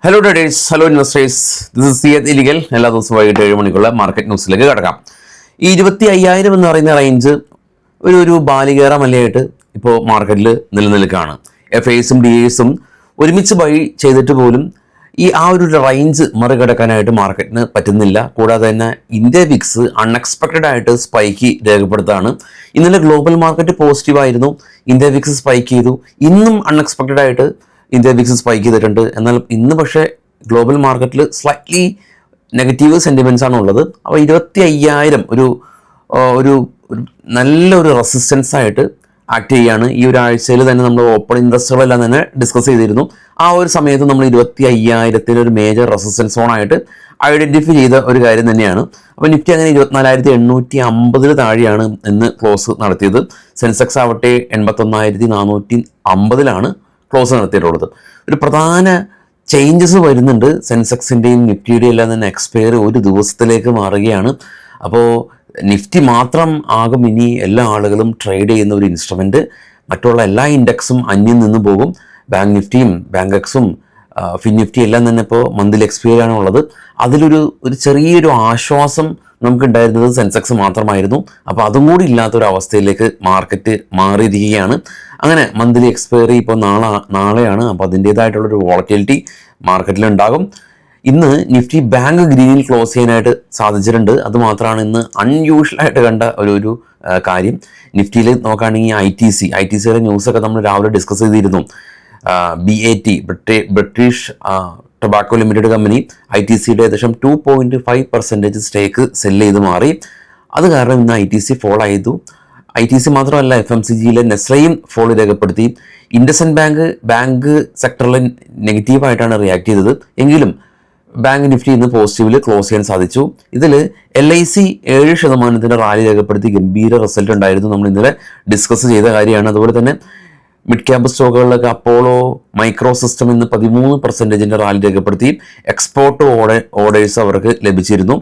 Hello traders, hello investors, this is Siyath ഇലിഗൽ. എല്ലാ ദിവസവും വൈകിട്ട് 7 മണിക്കുള്ള മാർക്കറ്റ് ന്യൂസിലേക്ക് കിടക്കാം. ഈ 25,000 എന്ന് പറയുന്ന റേഞ്ച് ഒരു ബാലികേറമലയായിട്ട് ഇപ്പോൾ മാർക്കറ്റിൽ നിലനിൽക്കുകയാണ്. FIs-ഉം DIs-ഉം ഒരുമിച്ച് ബൈ ചെയ്തിട്ട് പോലും ആ ഒരു റേഞ്ച് മറികടക്കാനായിട്ട് മാർക്കറ്റിന് പറ്റുന്നില്ല. കൂടാതെ തന്നെ ഇന്ത്യ വിക്സ് അൺഎക്സ്പെക്റ്റഡ് ആയിട്ട് സ്പൈക്ക് രേഖപ്പെടുത്താണ്. ഇന്നലെ ഗ്ലോബൽ മാർക്കറ്റ് പോസിറ്റീവായിരുന്നു, ഇന്ത്യ വിക്സ് സ്പൈക്ക് ചെയ്തു. ഇന്നും അൺഎക്സ്പെക്റ്റഡ് ആയിട്ട് ഇന്ത്യ വിക്സ് സ്പൈക്ക് ചെയ്തിട്ടുണ്ട്. എന്നാൽ ഇന്ന് പക്ഷേ ഗ്ലോബൽ മാർക്കറ്റിൽ സ്ലൈറ്റ്ലി നെഗറ്റീവ് സെൻറ്റിമെൻറ്റ്സ് ആണ് ഉള്ളത്. അപ്പോൾ 25,000 ഒരു നല്ലൊരു റെസിസ്റ്റൻസ് ആയിട്ട് ആക്ട് ചെയ്യുകയാണ്. ഈ ഒരാഴ്ചയിൽ തന്നെ നമ്മൾ ഓപ്പൺ ഇൻട്രസ്റ്റുകളെല്ലാം തന്നെ ഡിസ്കസ് ചെയ്തിരുന്നു. ആ ഒരു സമയത്ത് നമ്മൾ 25,000 ഒരു മേജർ റെസിസ്റ്റൻസ് സോണായിട്ട് ഐഡൻറ്റിഫൈ ചെയ്ത ഒരു കാര്യം തന്നെയാണ്. അപ്പോൾ നിഫ്റ്റി അങ്ങനെ 24,850 താഴെയാണ് ഇന്ന് ക്ലോസ് നടത്തിയത്. സെൻസെക്സ് ആവട്ടെ 81,450 ക്ലോസ് നടത്തിയിട്ടുള്ളത്. ഒരു പ്രധാന ചേഞ്ചസ് വരുന്നുണ്ട്. സെൻസെക്സിൻ്റെയും നിഫ്റ്റിയുടെയും എല്ലാം തന്നെ എക്സ്പയർ ഒരു ദിവസത്തിലേക്ക് മാറുകയാണ്. അപ്പോൾ നിഫ്റ്റി മാത്രം ആകും ഇനി എല്ലാ ആളുകളും ട്രേഡ് ചെയ്യുന്ന ഒരു ഇൻസ്ട്രുമെൻറ്റ്. മറ്റുള്ള എല്ലാ ഇൻഡെക്സും അന്യം നിന്ന് പോകും. ബാങ്ക് നിഫ്റ്റിയും ബാങ്ക് എക്സും ഫിൻ നിഫ്റ്റി എല്ലാം തന്നെ ഇപ്പോൾ മന്ത്ലി എക്സ്പയർ ആണുള്ളത്. അതിലൊരു ചെറിയൊരു ആശ്വാസം നമുക്കുണ്ടായിരുന്നത് സെൻസെക്സ് മാത്രമായിരുന്നു. അപ്പോൾ അതും കൂടി ഇല്ലാത്തൊരവസ്ഥയിലേക്ക് മാർക്കറ്റ് മാറിയിരിക്കുകയാണ്. അങ്ങനെ മന്ത്ലി എക്സ്പയറി ഇപ്പോൾ നാളെയാണ്. അപ്പോൾ അതിൻ്റേതായിട്ടുള്ളൊരു വോളറ്റിലിറ്റി മാർക്കറ്റിലുണ്ടാകും. ഇന്ന് നിഫ്റ്റി ബാങ്ക് ഗ്രീനിൽ ക്ലോസ് ചെയ്യാനായിട്ട് സാധിച്ചിട്ടുണ്ട്. അതുമാത്രമാണ് ഇന്ന് അൺയൂഷ്വലായിട്ട് കണ്ട ഒരു കാര്യം. നിഫ്റ്റിയിൽ നോക്കുകയാണെങ്കിൽ ITCയുടെ ന്യൂസൊക്കെ നമ്മൾ രാവിലെ ഡിസ്കസ് ചെയ്തിരുന്നു. BAT British tobacco limited company ITCയുടെ ഏകദേശം 2.5% സ്റ്റേക്ക് സെല്ല് ചെയ്ത് മാറി. അത് കാരണം ഇന്ന് ITC ഫോൾ ചെയ്തു. ITC മാത്രമല്ല, FMCGയിലെ നെസ്ലയും ഫോൾ രേഖപ്പെടുത്തി. ഇൻഡസ്ഇൻഡ് ബാങ്ക് സെക്ടറിൽ നെഗറ്റീവായിട്ടാണ് റിയാക്ട് ചെയ്തത്. എങ്കിലും ബാങ്ക് നിഫ്റ്റി ഇന്ന് പോസിറ്റീവിൽ ക്ലോസ് ചെയ്യാൻ സാധിച്ചു. ഇതിൽ LIC 7% റാലി രേഖപ്പെടുത്തി ഗംഭീര റിസൾട്ട് ഉണ്ടായിരുന്നു. നമ്മൾ ഇന്നലെ ഡിസ്കസ് ചെയ്ത കാര്യമാണ്. അതുപോലെ തന്നെ മിഡ് ക്യാപ് സ്റ്റോക്കുകളിലൊക്കെ അപ്പോളോ മൈക്രോ സിസ്റ്റം ഇന്ന് 13% റാലി രേഖപ്പെടുത്തി. എക്സ്പോർട്ട് ഓർഡേഴ്സ് അവർക്ക് ലഭിച്ചിരുന്നു.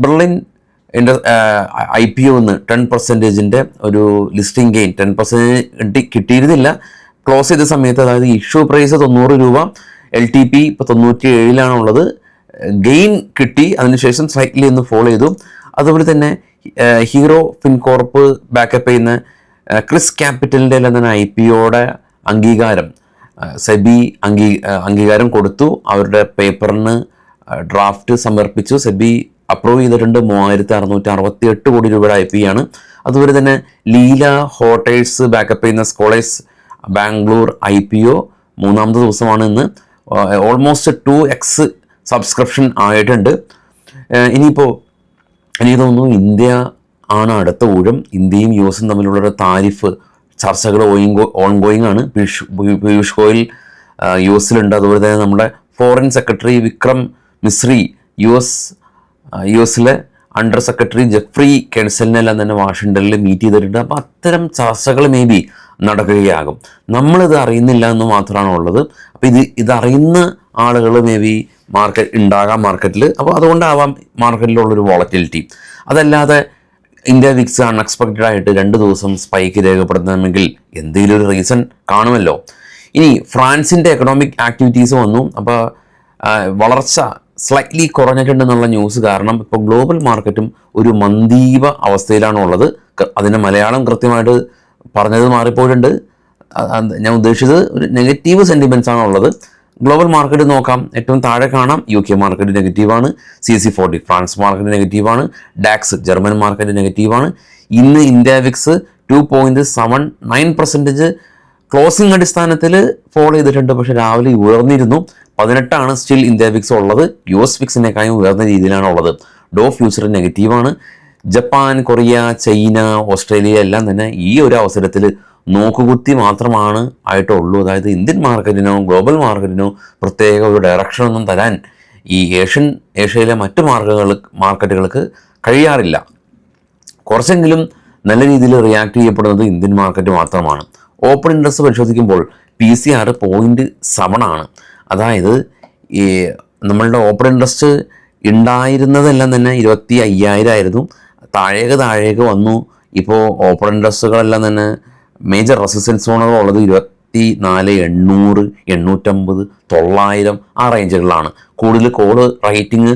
ബെർലിൻ IPO എന്ന് 10% ഒരു ലിസ്റ്റിംഗ് ഗെയിൻ 10% കിട്ടിയിരുന്നില്ല ക്ലോസ് ചെയ്ത സമയത്ത്. അതായത് ഇഷ്യൂ പ്രൈസ് 90 രൂപ, LTP ഇപ്പോൾ 97 ഗെയിൻ കിട്ടി. അതിനുശേഷം സ്ലൈറ്റ്ലി ഒന്ന് ഫോളോ ചെയ്തു. അതുപോലെ തന്നെ ഹീറോ ഫിൻകോർപ്പ് ബാക്കപ്പ് ചെയ്യുന്ന ക്രിസ് ക്യാപിറ്റലിൻ്റെ എല്ലാം തന്നെ IPOയുടെ അംഗീകാരം സെബി അംഗീകാരം കൊടുത്തു. അവരുടെ പേപ്പറിന് ഡ്രാഫ്റ്റ് സമർപ്പിച്ചു. സെബി അപ്രൂവ് ചെയ്തിട്ടുണ്ട്. 3,668 കോടി രൂപയുടെ IPO ആണ്. അതുപോലെ തന്നെ ലീല ഹോട്ടൽസ് ബാക്കപ്പ് ചെയ്യുന്ന സ്കോളേഴ്സ് ബാംഗ്ലൂർ IPO 3-ാമത്തെ ദിവസമാണ് ഇന്ന്. ഓൾമോസ്റ്റ് 2x സബ്സ്ക്രിപ്ഷൻ ആയിട്ടുണ്ട്. ഇനിയിപ്പോൾ എനിക്ക് തോന്നുന്നു ഇന്ത്യ ആണ് അടുത്ത ഊഴം. ഇന്ത്യയും US-ഉം തമ്മിലുള്ള താരിഫ് ചർച്ചകൾ ഓൺഗോയിങ് ആണ്. പീയൂഷ് ഗോയൽ US-ലുണ്ട്. അതുപോലെ തന്നെ നമ്മുടെ ഫോറിൻ സെക്രട്ടറി വിക്രം മിശ്രി US-ലെ അണ്ടർ സെക്രട്ടറി ജെഫ്രി കെൻസലിനെല്ലാം തന്നെ വാഷിങ്ടണിൽ മീറ്റ് ചെയ്തിട്ടുണ്ട്. അപ്പോൾ അത്തരം ചർച്ചകൾ മേ ബി നടക്കുകയാകും. നമ്മളിത് അറിയുന്നില്ല എന്ന് മാത്രമാണ് ഉള്ളത്. അപ്പോൾ ഇതറിയുന്ന ആളുകൾ മേ ബി ഉണ്ടാകാം മാർക്കറ്റിൽ. അപ്പോൾ അതുകൊണ്ടാവാം മാർക്കറ്റിലുള്ളൊരു വോളറ്റിലിറ്റി. അതല്ലാതെ ഇന്ത്യ വിക്സ് അൺഎക്സ്പെക്റ്റഡ് ആയിട്ട് 2 ദിവസം സ്പൈക്ക് രേഖപ്പെടുത്തണമെങ്കിൽ എന്തെങ്കിലും ഒരു റീസൺ കാണുമല്ലോ. ഇനി ഫ്രാൻസിൻ്റെ എക്കണോമിക് ആക്ടിവിറ്റീസ് വന്നു. അപ്പോൾ വളർച്ച സ്ലൈറ്റ്ലി കുറഞ്ഞിട്ടുണ്ടെന്നുള്ള ന്യൂസ് കാരണം ഇപ്പോൾ ഗ്ലോബൽ മാർക്കറ്റും ഒരു മന്ദീപ അവസ്ഥയിലാണുള്ളത്. അതിൻ്റെ മലയാളം കൃത്യമായിട്ട് പറഞ്ഞത് മാറിപ്പോയിട്ടുണ്ട്. ഞാൻ ഉദ്ദേശിച്ചത് ഒരു നെഗറ്റീവ് സെൻറ്റിമെൻറ്റ്സ് ആണുള്ളത്. ഗ്ലോബൽ മാർക്കറ്റ് നോക്കാം. ഏറ്റവും താഴെ കാണാം UK മാർക്കറ്റ് നെഗറ്റീവാണ്, CAC 40 ഫ്രാൻസ് മാർക്കറ്റ് നെഗറ്റീവാണ്, ഡാക്സ് ജർമ്മൻ മാർക്കറ്റ് നെഗറ്റീവാണ്. ഇന്ന് ഇന്ത്യ വിക്സ് 2.79% ക്ലോസിംഗ് അടിസ്ഥാനത്തിൽ ഫോളോ ചെയ്തിട്ടുണ്ട്. പക്ഷേ രാവിലെ ഉയർന്നിരുന്നു. 18 സ്റ്റിൽ ഇന്ത്യ വിക്സ് ഉള്ളത്. US വിക്സിനേക്കാളും ഉയർന്ന രീതിയിലാണ് ഉള്ളത്. ഡോ ഫ്യൂച്ചർ നെഗറ്റീവാണ്. ജപ്പാൻ, കൊറിയ, ചൈന, ഓസ്ട്രേലിയ എല്ലാം തന്നെ ഈ ഒരു അവസരത്തിൽ നോക്കുകുത്തി മാത്രമാണ് ആയിട്ടുള്ളൂ. അതായത് ഇന്ത്യൻ മാർക്കറ്റിനോ ഗ്ലോബൽ മാർക്കറ്റിനോ പ്രത്യേക ഒരു ഡയറക്ഷനൊന്നും തരാൻ ഈ ഏഷ്യയിലെ മറ്റ് മാർക്കറ്റുകൾക്ക് കഴിയാറില്ല. കുറച്ചെങ്കിലും നല്ല രീതിയിൽ റിയാക്ട് ചെയ്യപ്പെടുന്നത് ഇന്ത്യൻ മാർക്കറ്റ് മാത്രമാണ്. ഓപ്പൺ ഇൻട്രസ്റ്റ് പരിശോധിക്കുമ്പോൾ PCR 0.7 ആണ്. അതായത് ഈ നമ്മളുടെ ഓപ്പൺ ഇൻട്രസ്റ്റ് ഉണ്ടായിരുന്നതെല്ലാം തന്നെ 25,000 ആയിരുന്നു. താഴേക്ക് വന്നു. ഇപ്പോൾ ഓപ്പൺ ഇൻട്രസ്റ്റുകളെല്ലാം തന്നെ മേജർ റെസിസ്റ്റൻസ് സോണുകളുള്ളത് 84,800, 850, 900 ആ റേഞ്ചുകളിലാണ്. കൂടുതൽ കോള് റേറ്റിംഗ്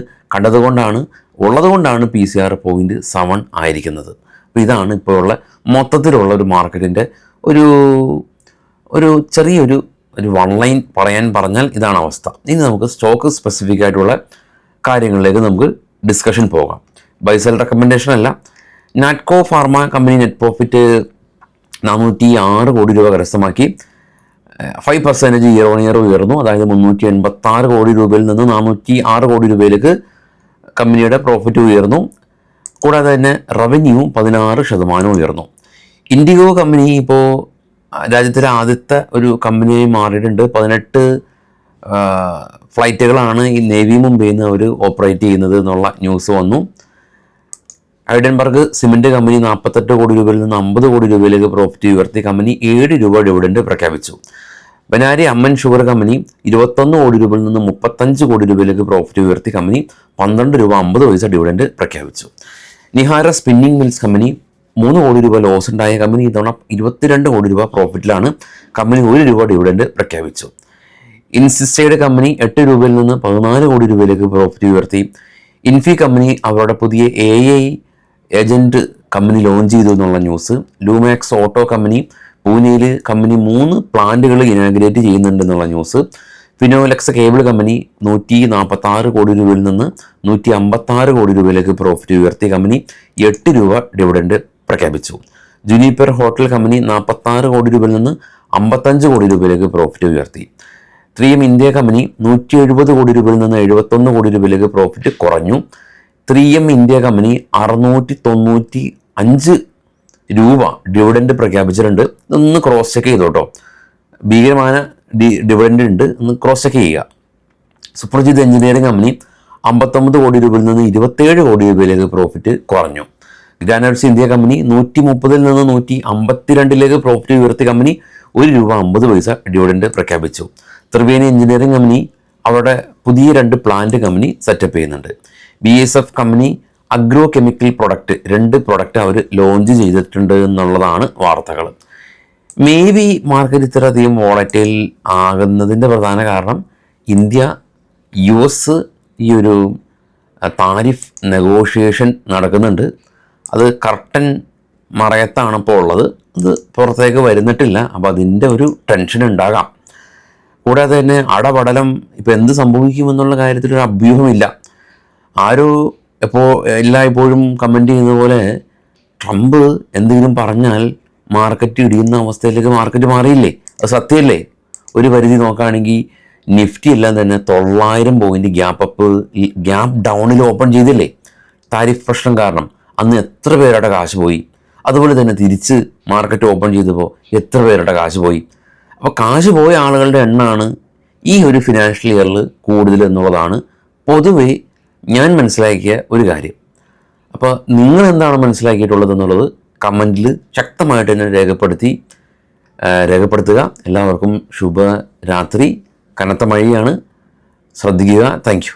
ഉള്ളതുകൊണ്ടാണ് PCR 0.7 ആയിരിക്കുന്നത്. അപ്പോൾ ഇതാണ് ഇപ്പോഴുള്ള മൊത്തത്തിലുള്ള ഒരു മാർക്കറ്റിൻ്റെ ഒരു ചെറിയൊരു വൺ ലൈൻ പറഞ്ഞാൽ ഇതാണ് അവസ്ഥ. ഇനി നമുക്ക് സ്റ്റോക്ക് സ്പെസിഫിക് ആയിട്ടുള്ള കാര്യങ്ങളിലേക്ക് നമുക്ക് ഡിസ്കഷൻ പോകാം. ബൈസെൽ റെക്കമെൻഡേഷൻ അല്ല. Natco pharma company net profit 406 കോടി രൂപ കരസ്ഥമാക്കി. 5% ഇയർ ഓൺ ഇയർ ഉയർന്നു. അതായത് 386 കോടി രൂപയിൽ നിന്ന് 406 കോടി രൂപയിലേക്ക് കമ്പനിയുടെ പ്രോഫിറ്റ് ഉയർന്നു. കൂടാതെ തന്നെ റവന്യൂ 16% ഉയർന്നു. ഇൻഡിഗോ കമ്പനി ഇപ്പോൾ രാജ്യത്തിലെ ആദ്യത്തെ ഒരു കമ്പനിയായി മാറിയിട്ടുണ്ട്. 18 ഫ്ലൈറ്റുകളാണ് ഈ നേവി മുംബൈയിൽ നിന്ന് അവർ ഓപ്പറേറ്റ് ചെയ്യുന്നത് എന്നുള്ള ന്യൂസ് വന്നു. ഹൈഡൻബർഗ് സിമെൻറ്റ് കമ്പനി 48 കോടി രൂപയിൽ നിന്ന് 50 കോടി രൂപയിലേക്ക് പ്രോഫിറ്റ് ഉയർത്തി. കമ്പനി 7 രൂപ ഡിവിഡൻഡ് പ്രഖ്യാപിച്ചു. ബനാരി അമ്മൻ ഷുഗർ കമ്പനി 21 കോടി രൂപയിൽ നിന്ന് 35 കോടി രൂപയിലേക്ക് പ്രോഫിറ്റ് ഉയർത്തി. കമ്പനി 12 രൂപ 50 പൈസ ഡിവിഡൻഡ് പ്രഖ്യാപിച്ചു. നിഹാര സ്പിന്നിംഗ് മിൽസ് കമ്പനി 3 കോടി രൂപ ലോസ് ഉണ്ടായ കമ്പനി ഇത്തവണ 22 കോടി രൂപ പ്രോഫിറ്റിലാണ്. കമ്പനി 1 രൂപ ഡിവിഡൻഡ് പ്രഖ്യാപിച്ചു. ഇൻസിസ്റ്റയുടെ കമ്പനി 8 രൂപയിൽ നിന്ന് 14 കോടി രൂപയിലേക്ക് പ്രോഫിറ്റ് ഉയർത്തി. ഇൻഫി കമ്പനി അവരുടെ പുതിയ AI ഏജൻറ്റ് കമ്പനി ലോഞ്ച് ചെയ്തു എന്നുള്ള ന്യൂസ്. ലൂമാക്സ് ഓട്ടോ കമ്പനി പൂനെയിൽ കമ്പനി 3 പ്ലാന്റുകൾ ഇനാഗ്രേറ്റ് ചെയ്യുന്നുണ്ടെന്നുള്ള news. Finolex cable company 146 crore രൂപയിൽ നിന്ന് 156 കോടി രൂപയിലേക്ക് പ്രോഫിറ്റ് ഉയർത്തി. കമ്പനി 8 രൂപ ഡിവിഡൻഡ് പ്രഖ്യാപിച്ചു. ജുനിപ്പർ ഹോട്ടൽ കമ്പനി 46 കോടി രൂപയിൽ നിന്ന് 55 കോടി രൂപയിലേക്ക് പ്രോഫിറ്റ് ഉയർത്തി. 3M ഇന്ത്യ കമ്പനി 170 കോടി രൂപയിൽ നിന്ന് 71 കോടി രൂപയിലേക്ക് പ്രോഫിറ്റ് കുറഞ്ഞു. 3M ഇന്ത്യ കമ്പനി 695 രൂപ ഡിവിഡൻഡ് പ്രഖ്യാപിച്ചിട്ടുണ്ട്. ഒന്ന് ക്രോസ് ചെക്ക് ചെയ്തോട്ടോ. ഭീകരമായ ഡിവിഡൻഡ് ഉണ്ട്, ഒന്ന് ക്രോസ് ചെക്ക് ചെയ്യുക. സുപ്രജിത് എഞ്ചിനീയറിംഗ് കമ്പനി 59 കോടി രൂപയിൽ നിന്ന് 27 കോടി രൂപയിലേക്ക് പ്രോഫിറ്റ് കുറഞ്ഞു. ഗ്രാനൈറ്റ്സ് ഇന്ത്യ കമ്പനി 130 നിന്ന് 152 പ്രോഫിറ്റ് ഉയർത്തി. കമ്പനി 1 രൂപ 50 പൈസ ഡിവിഡൻഡ് പ്രഖ്യാപിച്ചു. ത്രിവേണി എഞ്ചിനീയറിംഗ് കമ്പനി അവരുടെ പുതിയ 2 പ്ലാന്റ് കമ്പനി സെറ്റപ്പ് ചെയ്യുന്നുണ്ട്. BASF company agro chemical product 2 product അവർ ലോഞ്ച് ചെയ്തിട്ടുണ്ട് എന്നുള്ളതാണ് വാർത്തകൾ. മേ ബി മാർക്കറ്റ് ഇത്രയധികം വോളറ്റൈൽ ആകുന്നതിൻ്റെ പ്രധാന കാരണം ഇന്ത്യ US ഈ ഒരു താരിഫ് നെഗോഷിയേഷൻ നടക്കുന്നുണ്ട്. അത് കർട്ടൻ മറയത്താണ് ഇപ്പോൾ ഉള്ളത്. അത് പുറത്തേക്ക് വരുന്നിട്ടില്ല. അപ്പോൾ അതിൻ്റെ ഒരു ടെൻഷൻ ഉണ്ടാകാം. കൂടാതെ തന്നെ അടപടലം ഇപ്പോൾ എന്ത് സംഭവിക്കുമെന്നുള്ള കാര്യത്തിലൊരു അഭ്യൂഹമില്ല. ആരോ എല്ലായ്പ്പോഴും കമൻറ്റ് ചെയ്യുന്ന പോലെ ട്രംപ് എന്തെങ്കിലും പറഞ്ഞാൽ മാർക്കറ്റ് ഇടിയുന്ന അവസ്ഥയിലേക്ക് മാർക്കറ്റ് മാറിയില്ലേ? അത് സത്യമല്ലേ? ഒരു പരിധി നോക്കുകയാണെങ്കിൽ നിഫ്റ്റി എല്ലാം തന്നെ 900 പോയിന്റ് ഗ്യാപ്പ് ഡൗണിൽ ഓപ്പൺ ചെയ്തില്ലേ? താരിഫ് പ്രശ്നം കാരണം അന്ന് എത്ര പേരുടെ കാശ് പോയി? അതുപോലെ തന്നെ തിരിച്ച് മാർക്കറ്റ് ഓപ്പൺ ചെയ്തപ്പോൾ എത്ര പേരുടെ കാശ് പോയി? അപ്പോൾ കാശ് പോയ ആളുകളുടെ എണ്ണമാണ് ഈ ഒരു ഫിനാൻഷ്യൽ ഇയറിൽ കൂടുതൽ എന്നുള്ളതാണ് പൊതുവെ ഞാൻ മനസ്സിലാക്കിയ ഒരു കാര്യം. അപ്പോൾ നിങ്ങൾ എന്താണ് മനസ്സിലാക്കിയിട്ടുള്ളത് എന്നുള്ളത് കമൻറ്റിൽ ശക്തമായിട്ട് തന്നെ രേഖപ്പെടുത്തുക. എല്ലാവർക്കും ശുഭരാത്രി. കനത്ത മഴയാണ്, ശ്രദ്ധിക്കുക. Thank you.